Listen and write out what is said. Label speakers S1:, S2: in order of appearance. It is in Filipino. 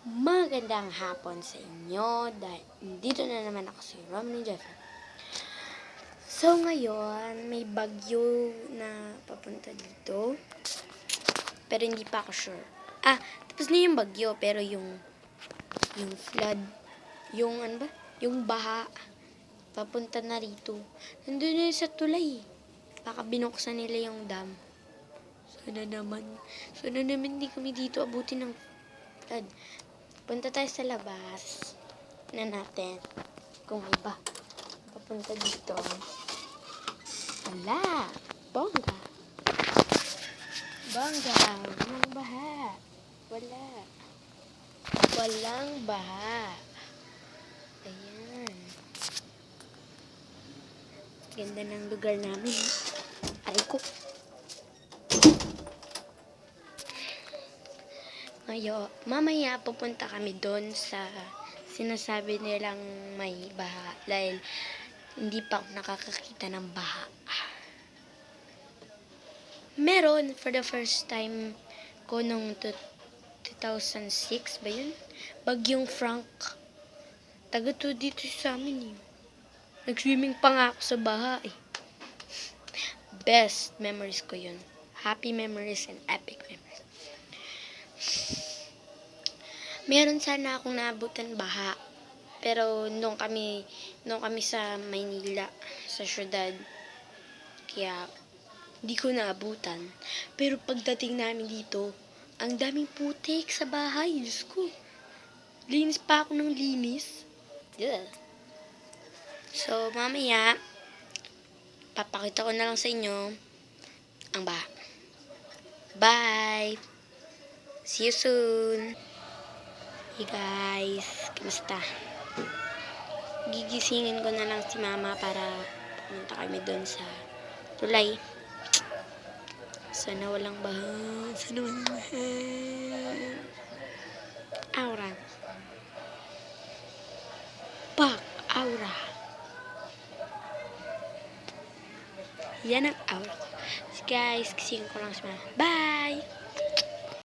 S1: Magandang hapon sa inyo dahil dito na naman ako si Romney Jeffrey. So ngayon, may bagyo na papunta dito. Pero hindi pa ako sure. Tapos na yung bagyo pero yung flood, yung ano ba? Yung baha papunta na rito. Nandun na sa tulay. Baka binuksan nila yung dam. Sana naman hindi kami dito abutin ng flood. Punta tayo sa labas na natin kung iba papunta dito. Wala. Bongga. Walang baha. Walang baha. Ayan. Ganda ng lugar namin. Aray ko. Mamaya pupunta kami doon sa sinasabi nilang may baha dahil hindi pa ako nakakakita ng baha. Meron for the first time ko nung 2006 ba yun? Bagyong Frank. Taga to dito sa amin eh. Nag-swimming pa nga ako sa baha eh. Best memories ko yun. Happy memories and epic memories. Meron sana akong naabutan baha. Pero nung kami sa Maynila, sa syudad, kaya di ko naabutan. Pero pagdating namin dito, ang daming putik sa bahay. Diyos ko. Linis pa ako ng linis. Yeah. So, mamaya, papakita ko na lang sa inyo ang baha. Bye! See you soon! Hey guys, kamusta? Gigisingin ko na lang si mama para pumunta kami doon sa tulay. Sana walang baha. Aura. Pak, aura. Yan ang aura ko. Guys, gisingin ko lang si mama. Bye!